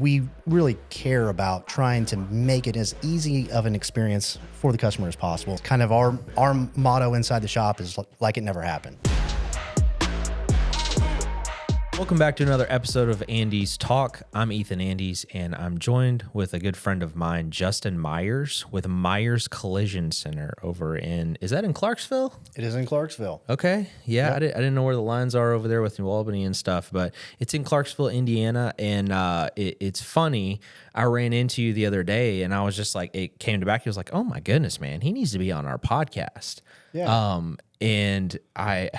we really care about trying to make it as easy of an experience for the customer as possible. Kind of our motto inside the shop is like it never happened. Welcome back to another episode of Andy's Talk. I'm Ethan Andes, and I'm joined with a good friend of mine, Justin Myers, with Myers Collision Center over in, is that in Clarksville? It is in Clarksville. Okay. Yeah, Yep. I didn't know where the lines are over there with New Albany and stuff, but it's in Clarksville, Indiana, and it's funny. I ran into you the other day, and I was just like, it came to back. He was like, oh my goodness, man, he needs to be on our podcast. Yeah. And I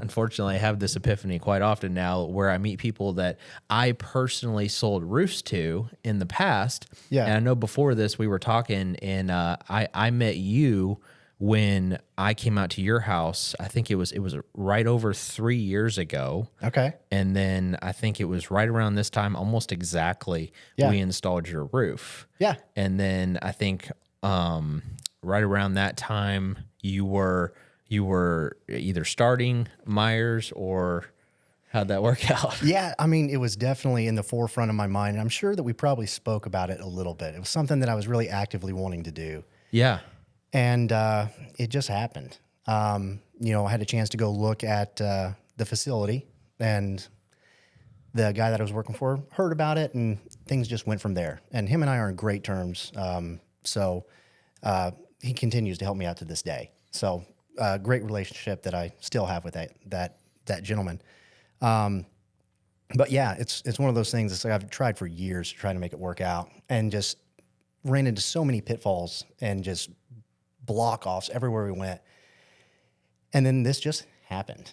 unfortunately have this epiphany quite often now where I meet people that I personally sold roofs to in the past. Yeah. And I know before this we were talking, and I met you when I came out to your house. I think it was right over 3 years ago. Okay. And then I think it was right around this time, almost exactly, we installed your roof. Yeah. And then I think right around that time you were either starting Myers, or how'd that work out? Yeah, I mean, it was definitely in the forefront of my mind, and I'm sure that we probably spoke about it a little bit. It was something that I was really actively wanting to do. Yeah. And it just happened. I had a chance to go look at the facility, and the guy that I was working for heard about it, and things just went from there. And him and I are in great terms. So he continues to help me out to this day. So great relationship that I still have with that gentleman. But yeah, it's one of those things. It's like I've tried for years to try to make it work out, and just ran into so many pitfalls and just block-offs everywhere we went. And then this just happened.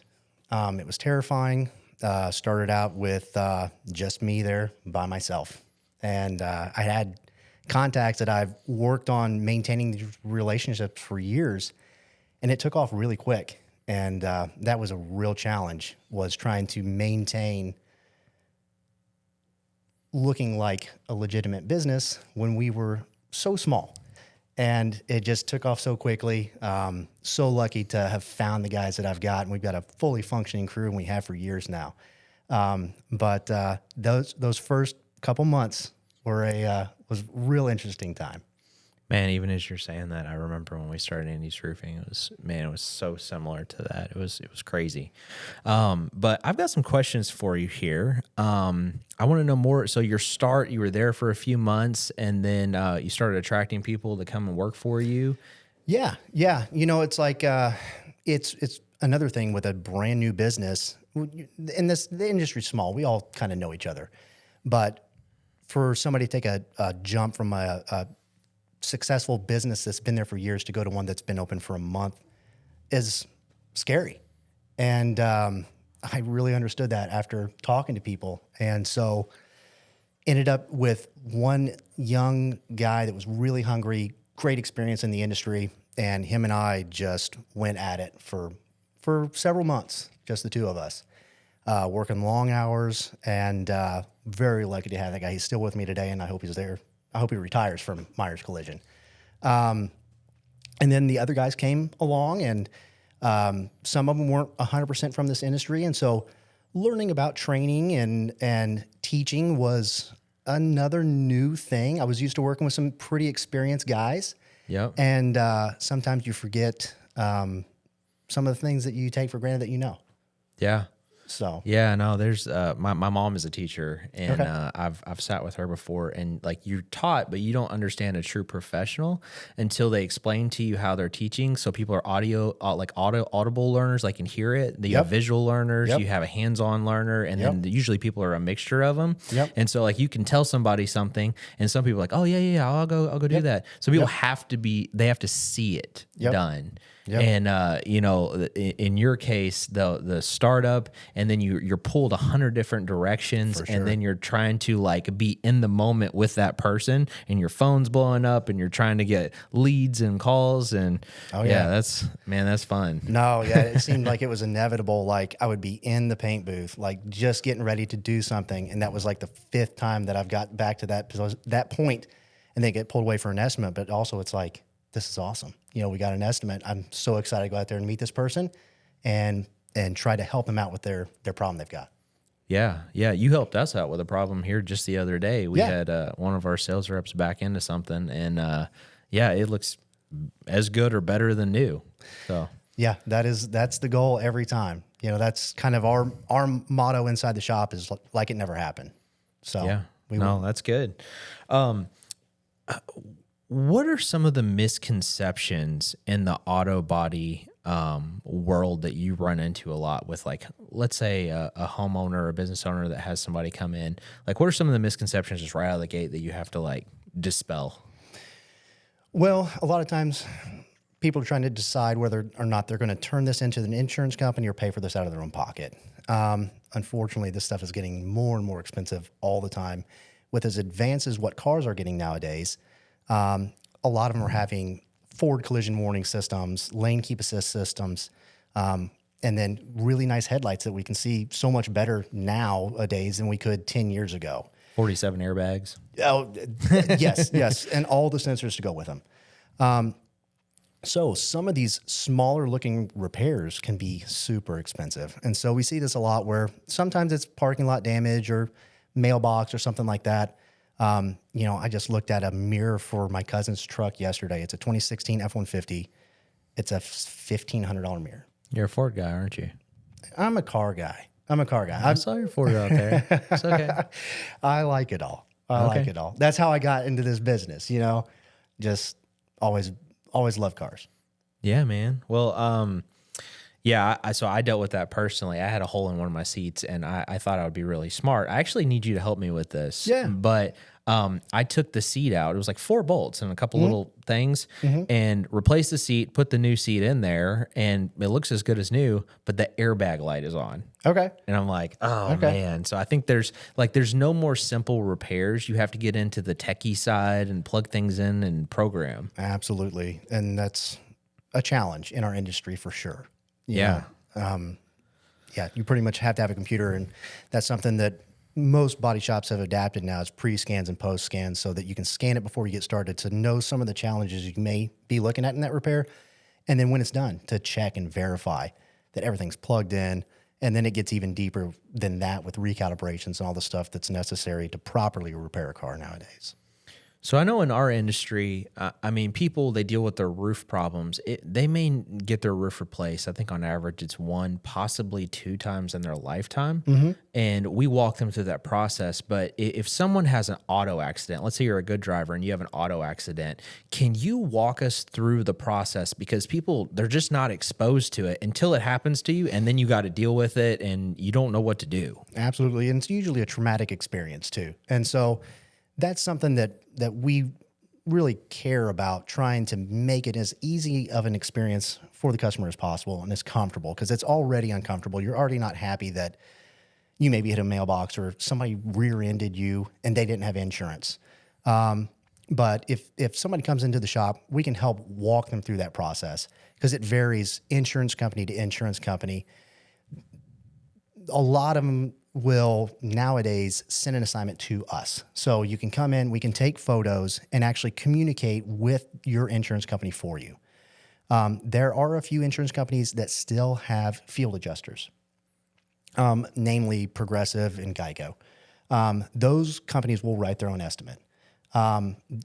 It was terrifying. Started out with just me there by myself. And I had contacts that I've worked on maintaining these relationships for years, and it took off really quick. And that was a real challenge, was trying to maintain looking like a legitimate business when we were so small. And it just took off so quickly. So lucky to have found the guys that I've got, and we've got a fully functioning crew, and we have for years now. But those first couple months were was a real interesting time. Man, even as you're saying that, I remember when we started Andy's Roofing, it was so similar to that. It was crazy. But I've got some questions for you here. I want to know more. So you were there for a few months, and then you started attracting people to come and work for you. Yeah. It's like it's another thing with a brand new business. And the industry's small. We all kind of know each other, but for somebody to take a jump from a successful business that's been there for years to go to one that's been open for a month is scary. And I really understood that after talking to people. And so ended up with one young guy that was really hungry, great experience in the industry. And him and I just went at it for several months, just the two of us, working long hours, and very lucky to have that guy. He's still with me today, and I hope he's there. I hope he retires from Myers Collision. And then the other guys came along, and some of them weren't 100% from this industry. And so learning about training and teaching was another new thing. I was used to working with some pretty experienced guys. Yep. And sometimes you forget some of the things that you take for granted that you know. Yeah. So yeah, no, there's my mom is a teacher, and Okay. I've sat with her before, and like, you're taught, but you don't understand a true professional until they explain to you how they're teaching. So people are audible learners, like can hear it. You have visual learners, you have a hands-on learner, and then usually people are a mixture of them. Yep. And so like you can tell somebody something, and some people are like, oh yeah, I'll go do that. So people have to see it done. Yep. And in your case, the startup, and then you're pulled 100 different directions, and then you're trying to like be in the moment with that person, and your phone's blowing up, and you're trying to get leads and calls, and that's fun. No, it seemed like it was inevitable. Like I would be in the paint booth, like just getting ready to do something, and that was like the fifth time that I've got back to that point, and they get pulled away for an estimate. But also, it's like, this is awesome. We got an estimate. I'm so excited to go out there and meet this person and try to help them out with their problem they've got. Yeah, yeah. You helped us out with a problem here just the other day. We Yeah. had one of our sales reps back into something, and yeah, it looks as good or better than new. So Yeah, that's the goal every time. You know, that's kind of our motto inside the shop is like it never happened. So yeah, we no, that's good. What are some of the misconceptions in the auto body world that you run into a lot with, like, let's say a homeowner or a business owner that has somebody come in? Like, what are some of the misconceptions just right out of the gate that you have to like dispel? Well, a lot of times people are trying to decide whether or not they're going to turn this into an insurance company or pay for this out of their own pocket. Unfortunately, this stuff is getting more and more expensive all the time. With as advanced as what cars are getting nowadays, a lot of them are having forward collision warning systems, lane keep assist systems, and then really nice headlights that we can see so much better nowadays than we could 10 years ago. 47 airbags. Oh, yes, yes, and all the sensors to go with them. So some of these smaller looking repairs can be super expensive. And so we see this a lot where sometimes it's parking lot damage or mailbox or something like that. You know, I just looked at a mirror for my cousin's truck yesterday. It's a 2016 F-150. It's a $1,500 mirror. You're a Ford guy, aren't you? I'm a car guy. I saw your Ford out there. It's okay. I like it all. I like it all. That's how I got into this business, you know, just always love cars. Yeah, man. Well, yeah, so I dealt with that personally. I had a hole in one of my seats, and I thought I would be really smart. I actually need you to help me with this. Yeah. But I took the seat out. It was like 4 bolts and a couple little things, and replaced the seat, put the new seat in there, and it looks as good as new, but the airbag light is on. Okay. And I'm like, oh, man. So I think there's no more simple repairs. You have to get into the techie side and plug things in and program. Absolutely. And that's a challenge in our industry for sure. Yeah. Yeah, you pretty much have to have a computer, and that's something that most body shops have adapted now is pre-scans and post-scans so that you can scan it before you get started to know some of the challenges you may be looking at in that repair. And then when it's done, to check and verify that everything's plugged in. And then it gets even deeper than that with recalibrations and all the stuff that's necessary to properly repair a car nowadays. So I know in our industry, I mean, people, they deal with their roof problems. They may get their roof replaced. I think on average it's 1, possibly 2 times in their lifetime. And we walk them through that process. But if someone has an auto accident, let's say you're a good driver and you have an auto accident, can you walk us through the process? Because people, they're just not exposed to it until it happens to you, and then you got to deal with it and you don't know what to do. Absolutely. And it's usually a traumatic experience too. And so that's something that we really care about, trying to make it as easy of an experience for the customer as possible and as comfortable, because it's already uncomfortable. You're already not happy that you maybe hit a mailbox or somebody rear-ended you and they didn't have insurance. But if somebody comes into the shop, we can help walk them through that process, because it varies insurance company to insurance company. A lot of them will nowadays send an assignment to us. So you can come in, we can take photos and actually communicate with your insurance company for you. There are a few insurance companies that still have field adjusters, namely Progressive and Geico. Those companies will write their own estimate.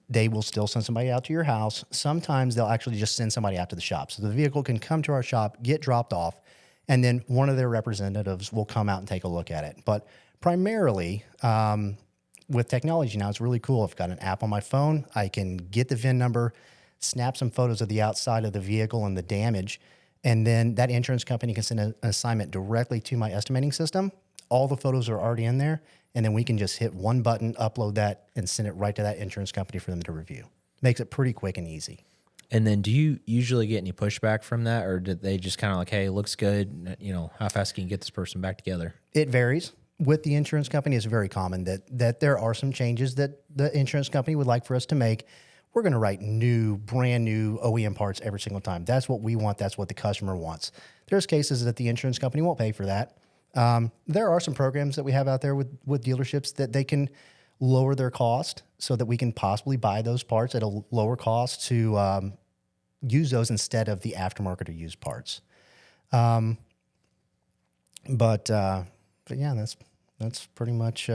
They will still send somebody out to your house. Sometimes they'll actually just send somebody out to the shop. So the vehicle can come to our shop, get dropped off, and then one of their representatives will come out and take a look at it. But primarily, with technology now, it's really cool. I've got an app on my phone. I can get the VIN number, snap some photos of the outside of the vehicle and the damage, and then that insurance company can send an assignment directly to my estimating system. All the photos are already in there, and then we can just hit one button, upload that, and send it right to that insurance company for them to review. Makes it pretty quick and easy. And then do you usually get any pushback from that, or did they just kind of like, hey, looks good, you know, how fast can you get this person back together? It varies. With the insurance company, it's very common that there are some changes that the insurance company would like for us to make. We're going to write brand new OEM parts every single time. That's what we want. That's what the customer wants. There's cases that the insurance company won't pay for that. There are some programs that we have out there with dealerships that they can lower their cost so that we can possibly buy those parts at a lower cost to use those instead of the aftermarket or used parts. But yeah, that's pretty much.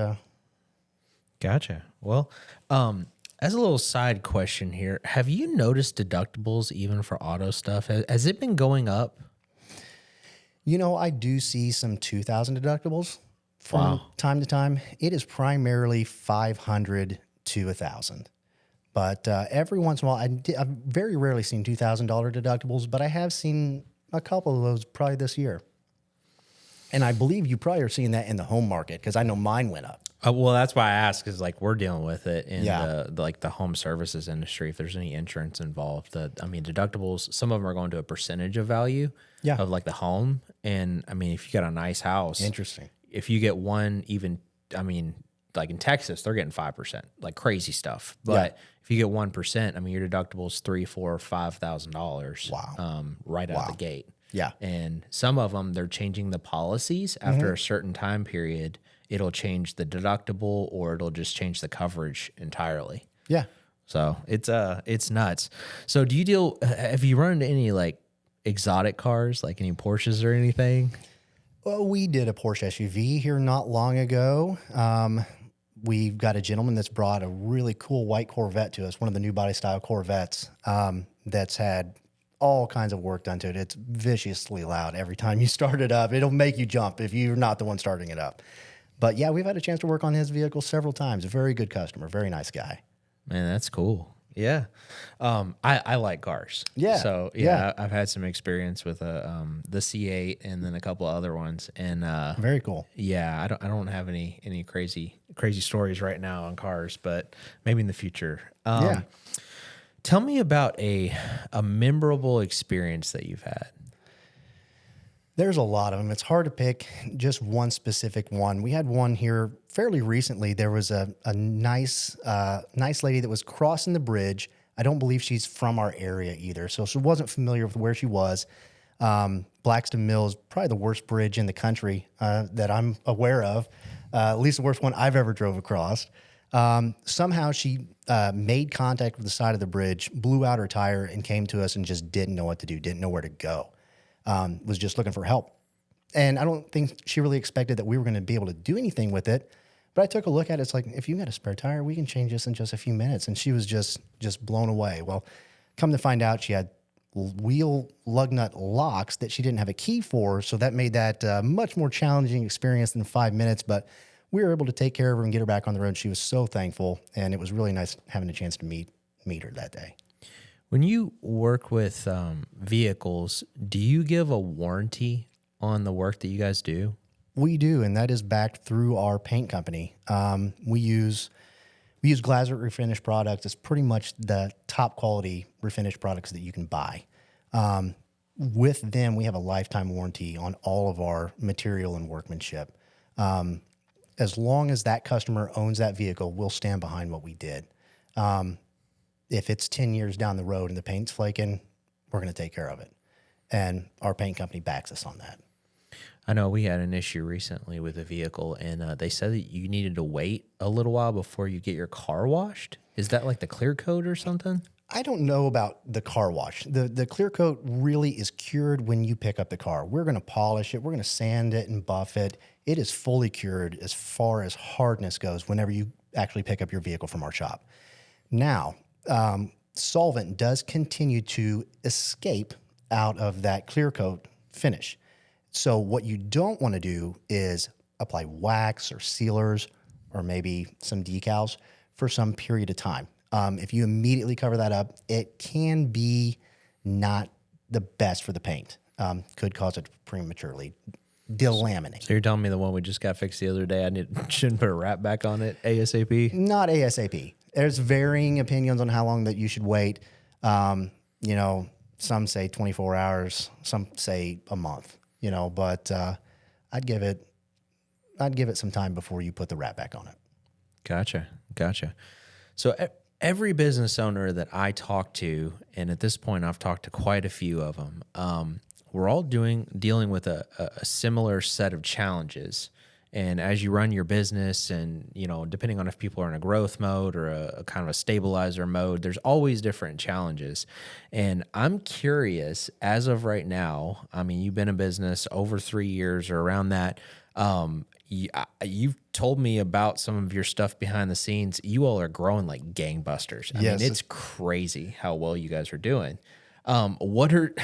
Gotcha. Well, as a little side question here, have you noticed deductibles even for auto stuff? Has it been going up? I do see some 2,000 deductibles from Wow. time to time. It is primarily 500 to 1,000. But every once in a while, I've very rarely seen $2,000 deductibles, but I have seen a couple of those probably this year. And I believe you probably are seeing that in the home market because I know mine went up. Well, that's why I ask, is like we're dealing with it in Yeah. the home services industry. If there's any insurance involved, deductibles, some of them are going to a percentage of value Yeah. of like the home. And I mean, if you got a nice house, Interesting. if you get one, even, like in Texas, they're getting 5%, like crazy stuff. But if you get 1%, your deductible is $3,000, $4,000, $5,000. Wow. Right out of the gate. Yeah. And some of them, they're changing the policies after a certain time period. It'll change the deductible, or it'll just change the coverage entirely. Yeah. So it's nuts. So have you run into any like exotic cars, like any Porsches or anything? Well, we did a Porsche SUV here not long ago. We've got a gentleman that's brought a really cool white Corvette to us, one of the new body style Corvettes, that's had all kinds of work done to it. It's viciously loud every time you start it up. It'll make you jump if you're not the one starting it up. But yeah, we've had a chance to work on his vehicle several times. A very good customer, very nice guy. Man, that's cool. Yeah. I like cars. Yeah. So yeah, I've had some experience with the C8 and then a couple of other ones. And Very cool. yeah, I don't have any crazy stories right now on cars, but maybe in the future. Yeah. Tell me about a memorable experience that you've had. There's a lot of them. It's hard to pick just one specific one. We had one here fairly recently. There was a nice lady that was crossing the bridge. I don't believe she's from our area either, so she wasn't familiar with where she was. Blackston Mills, probably the worst bridge in the country that I'm aware of, at least the worst one I've ever drove across. Somehow she made contact with the side of the bridge, blew out her tire, and came to us and just didn't know what to do, didn't know where to go. Was just looking for help. And I don't think she really expected that we were going to be able to do anything with it. But I took a look at it. It's like, if you got a spare tire, we can change this in just a few minutes. And she was just blown away. Well, come to find out, she had wheel lug nut locks that she didn't have a key for. So that made that much more challenging experience than 5 minutes. But we were able to take care of her and get her back on the road. She was so thankful. And it was really nice having a chance to meet her that day. When you work with vehicles, do you give a warranty on the work that you guys do? We do, and that is backed through our paint company. We use Glazert Refinish products. It's pretty much the top quality refinish products that you can buy. With them, we have a lifetime warranty on all of our material and workmanship. As long as that customer owns that vehicle, we'll stand behind what we did. If it's 10 years down the road and the paint's flaking, we're going to take care of it. And our paint company backs us on that. I know we had an issue recently with a vehicle, and they said that you needed to wait a little while before you get your car washed. Is that like the clear coat or something? I don't know about the car wash. The clear coat really is cured when you pick up the car. We're going to polish it. We're going to sand it and buff it. It is fully cured as far as hardness goes whenever you actually pick up your vehicle from our shop. Now, solvent does continue to escape out of that clear coat finish. So what you don't want to do is apply wax or sealers or maybe some decals for some period of time. If you immediately cover that up, it can be not the best for the paint. Could cause it to prematurely delaminate. So you're telling me the one we just got fixed the other day, shouldn't put a wrap back on it ASAP? Not ASAP. There's varying opinions on how long that you should wait. Some say 24 hours, some say a month. But I'd give it some time before you put the wrap back on it. Gotcha. So every business owner that I talk to, and at this point I've talked to quite a few of them, we're all dealing with a similar set of challenges. And as you run your business and, depending on if people are in a growth mode or a kind of a stabilizer mode, there's always different challenges. And I'm curious, as of right now, you've been in business over 3 years or around that. you've told me about some of your stuff behind the scenes. You all are growing like gangbusters. I mean, it's crazy how well you guys are doing. What are,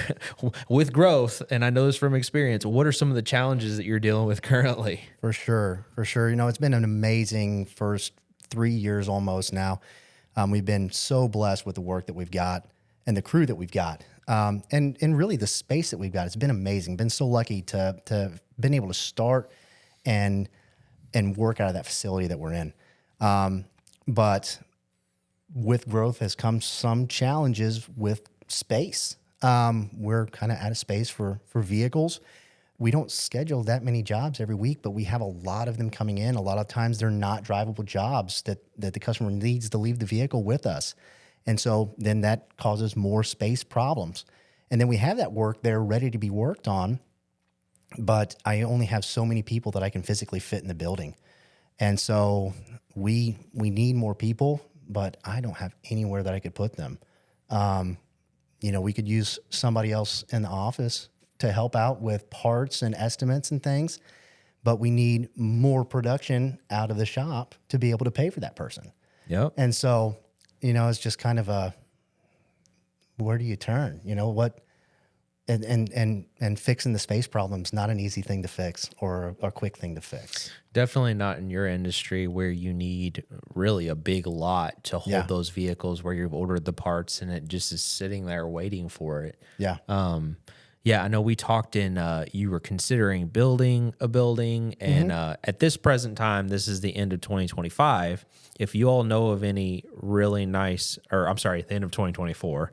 with growth, and I know this from experience, what are some of the challenges that you're dealing with currently? For sure. You know, it's been an amazing first 3 years almost now. We've been so blessed with the work that we've got and the crew that we've got. And really the space that we've got. It's been amazing. Been so lucky to been able to start and work out of that facility that we're in. But with growth has come some challenges with space. We're kind of out of space for vehicles. We don't schedule that many jobs every week, but we have a lot of them coming in. A lot of times they're not drivable jobs that the customer needs to leave the vehicle with us. And so then that causes more space problems. And then we have that work there ready to be worked on, but I only have so many people that I can physically fit in the building. And so we need more people, but I don't have anywhere that I could put them. You know, we could use somebody else in the office to help out with parts and estimates and things, but we need more production out of the shop to be able to pay for that person. Yep. And so, you know, it's just kind of a, where do you turn? You know, what, and fixing the space problem is not an easy thing to fix or a quick thing to fix. Definitely not in your industry where you need really a big lot to hold those vehicles where you've ordered the parts and it just is sitting there waiting for it. Yeah. Yeah, I know we talked you were considering building a building, and at this present time, this is the end of 2025. If you all know of any really nice, or I'm sorry, at the end of 2024,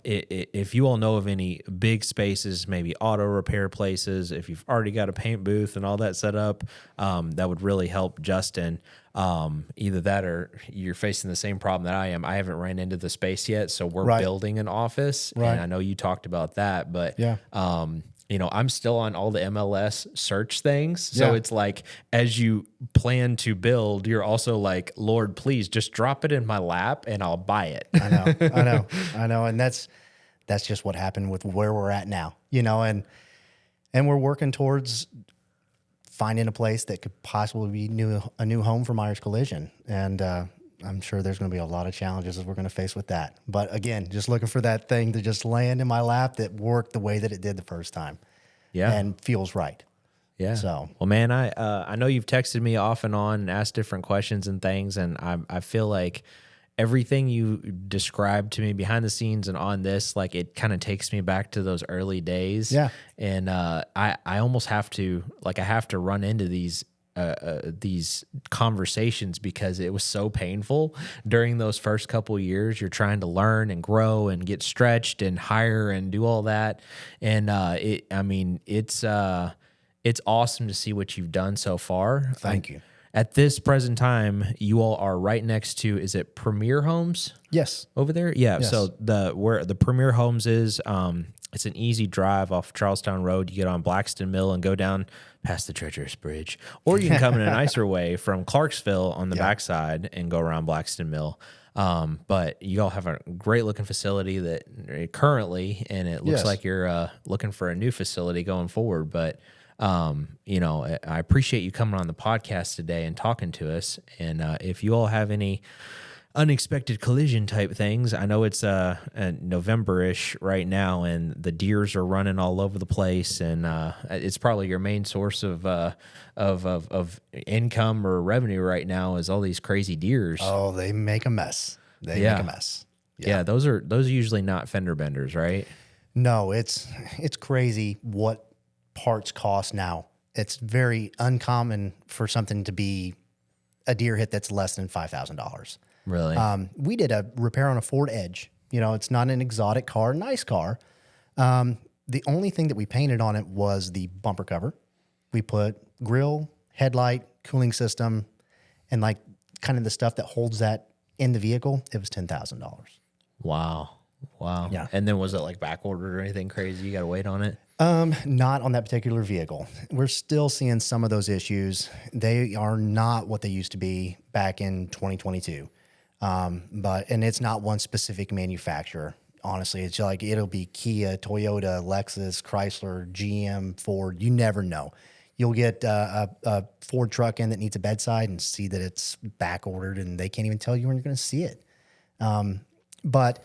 if you all know of any big spaces, maybe auto repair places, if you've already got a paint booth and all that set up, that would really help Justin. Either that or you're facing the same problem that I am. I haven't ran into the space yet, so we're building an office, and I know you talked about that, but you know, I'm still on all the MLS search things. So it's like, as you plan to build, you're also like, Lord, please just drop it in my lap and I'll buy it. I know. And that's just what happened with where we're at now, you know, and we're working towards finding a place that could possibly be a new home for Myers Collision. And, I'm sure there's going to be a lot of challenges that we're going to face with that. But again, just looking for that thing to just land in my lap that worked the way that it did the first time. Yeah. And feels right. Yeah. So, well, man, I know you've texted me off and on and asked different questions and things. And I feel like everything you described to me behind the scenes and on this, like, it kind of takes me back to those early days. Yeah. And I almost have to, like, I have to run into these conversations because it was so painful during those first couple of years. You're trying to learn and grow and get stretched and hire and do all that. And it's awesome to see what you've done so far. Thank you. At this present time, you all are right next to, is it Premier Homes? Yes. Over there? Yeah. Yes. So where the Premier Homes is, it's an easy drive off Charlestown Road. You get on Blackston Mill and go down past the treacherous bridge. Or you can come in a nicer way from Clarksville on the backside and go around Blackston Mill. But you all have a great looking facility that currently, and it looks like you're looking for a new facility going forward. But you know, I appreciate you coming on the podcast today and talking to us. And if you all have any unexpected collision type things, I know it's November-ish right now, and the deers are running all over the place, and it's probably your main source of income or revenue right now is all these crazy deers. Oh, they make a mess. They make a mess. Yeah, those are usually not fender benders, right? No, it's crazy what parts cost now. It's very uncommon for something to be a deer hit that's less than $5,000. Really? We did a repair on a Ford Edge. You know, it's not an exotic car, nice car. The only thing that we painted on it was the bumper cover. We put grill, headlight, cooling system, and like kind of the stuff that holds that in the vehicle. It was $10,000. Wow. Yeah. And then was it like back ordered or anything crazy? You got to wait on it? Not on that particular vehicle. We're still seeing some of those issues. They are not what they used to be back in 2022. And it's not one specific manufacturer. Honestly, it's like, it'll be Kia, Toyota, Lexus, Chrysler, GM, Ford. You never know. You'll get a Ford truck in that needs a bedside and see that it's back ordered, and they can't even tell you when you're going to see it. But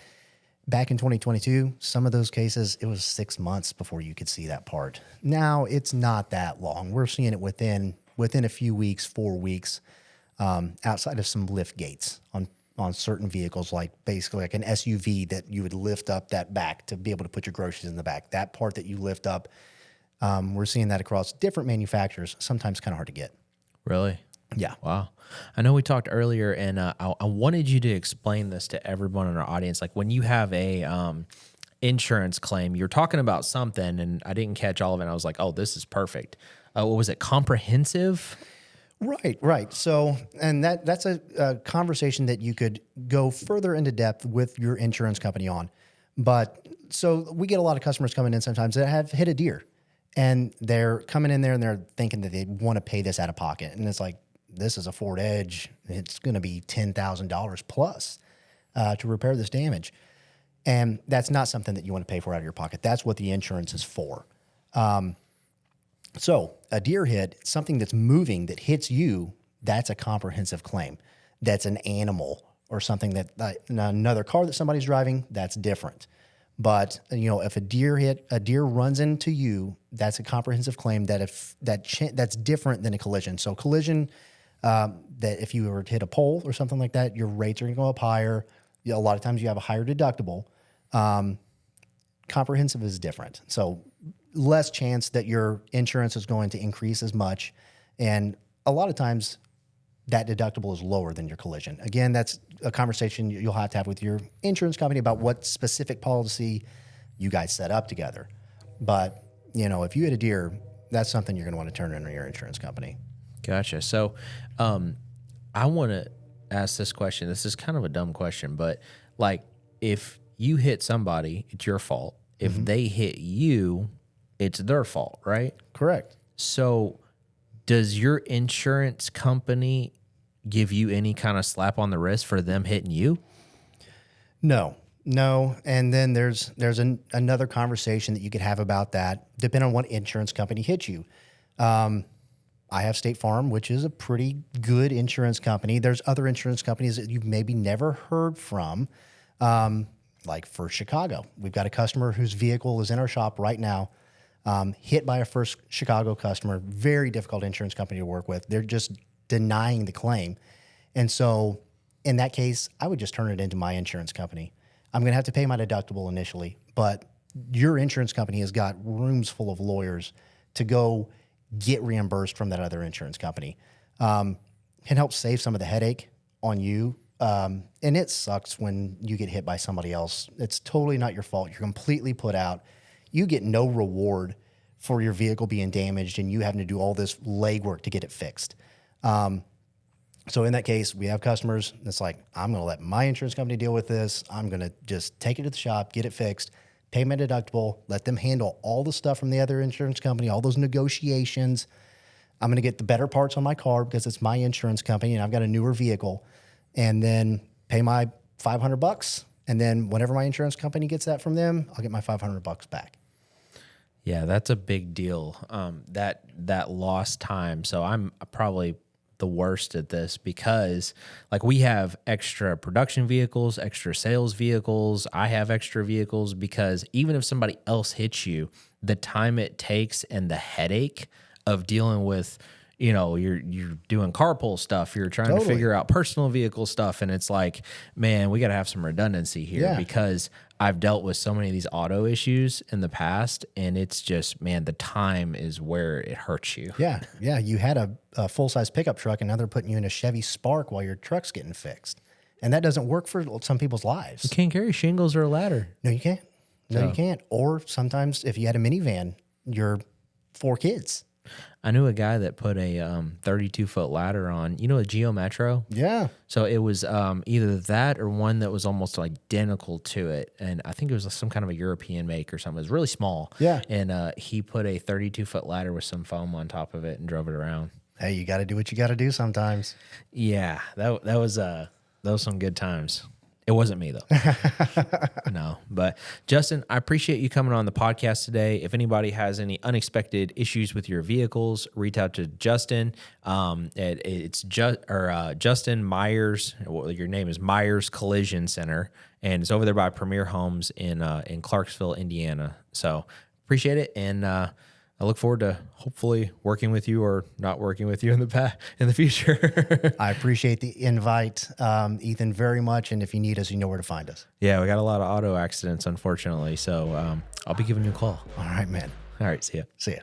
back in 2022, some of those cases, it was 6 months before you could see that part. Now it's not that long. We're seeing it within a few weeks, 4 weeks, outside of some lift gates on certain vehicles, like basically like an SUV that you would lift up that back to be able to put your groceries in the back. That part that you lift up, we're seeing that across different manufacturers, sometimes kind of hard to get. Really? Yeah. Wow. I know we talked earlier, and I wanted you to explain this to everyone in our audience. Like when you have a insurance claim, you're talking about something, and I didn't catch all of it. And I was like, oh, this is perfect. What was it? Comprehensive? Right. So, and that's a conversation that you could go further into depth with your insurance company on. But so we get a lot of customers coming in sometimes that have hit a deer, and they're coming in there and they're thinking that they want to pay this out of pocket. And it's like, this is a Ford Edge. It's going to be $10,000 plus to repair this damage. And that's not something that you want to pay for out of your pocket. That's what the insurance is for. So a deer hit, something that's moving that hits you, that's a comprehensive claim. That's an animal or something that another car that somebody's driving, that's different. But if a deer runs into you, that's a comprehensive claim that's different than a collision. So collision, that if you were to hit a pole or something like that, your rates are going to go up higher. A lot of times you have a higher deductible. Comprehensive is different. So less chance that your insurance is going to increase as much. And a lot of times that deductible is lower than your collision. Again, that's a conversation you'll have to have with your insurance company about what specific policy you guys set up together. But, if you hit a deer, that's something you're going to want to turn into your insurance company. Gotcha. So I want to ask this question. This is kind of a dumb question, but like if you hit somebody, it's your fault. If they hit you, it's their fault, right? Correct. So does your insurance company give you any kind of slap on the wrist for them hitting you? No. And then there's another conversation that you could have about that, depending on what insurance company hits you. I have State Farm, which is a pretty good insurance company. There's other insurance companies that you've maybe never heard from, like for Chicago. We've got a customer whose vehicle is in our shop right now, hit by a first Chicago customer. Very difficult insurance company to work with. They're just denying the claim. And so in that case, I would just turn it into my insurance company. I'm going to have to pay my deductible initially, but your insurance company has got rooms full of lawyers to go get reimbursed from that other insurance company. Can help save some of the headache on you. And it sucks when you get hit by somebody else. It's totally not your fault. You're completely put out. You get no reward for your vehicle being damaged and you having to do all this legwork to get it fixed. So in that case, we have customers that's like, I'm going to let my insurance company deal with this. I'm going to just take it to the shop, get it fixed, pay my deductible, let them handle all the stuff from the other insurance company, all those negotiations. I'm going to get the better parts on my car because it's my insurance company and I've got a newer vehicle, and then pay my $500. And then whenever my insurance company gets that from them, I'll get my $500 back. Yeah, that's a big deal. That lost time. So I'm probably the worst at this because like we have extra production vehicles, extra sales vehicles. I have extra vehicles because even if somebody else hits you, the time it takes and the headache of dealing with, you're doing carpool stuff, you're trying to figure out personal vehicle stuff. And it's like, man, we got to have some redundancy here because I've dealt with so many of these auto issues in the past, and it's just, man, the time is where it hurts you. Yeah. You had a full-size pickup truck, and now they're putting you in a Chevy Spark while your truck's getting fixed. And that doesn't work for some people's lives. You can't carry shingles or a ladder. No, you can't. You can't. Or sometimes if you had a minivan, you're 4 kids. I knew a guy that put a 32-foot ladder on, a Geo Metro? Yeah. So it was either that or one that was almost identical to it. And I think it was some kind of a European make or something. It was really small. Yeah. And he put a 32-foot ladder with some foam on top of it and drove it around. Hey, you got to do what you got to do sometimes. Yeah, that was some good times. It wasn't me though. No, but Justin, I appreciate you coming on the podcast today. If anybody has any unexpected issues with your vehicles, reach out to Justin. It's Justin Myers. Well, your name is Myers Collision Center, and it's over there by Premier Homes in Clarksville, Indiana. So appreciate it, and I look forward to hopefully working with you or not working with you in the future. I appreciate the invite, Ethan, very much. And if you need us, you know where to find us. Yeah, we got a lot of auto accidents, unfortunately. So I'll be giving you a call. All right, man. All right, see ya. See ya.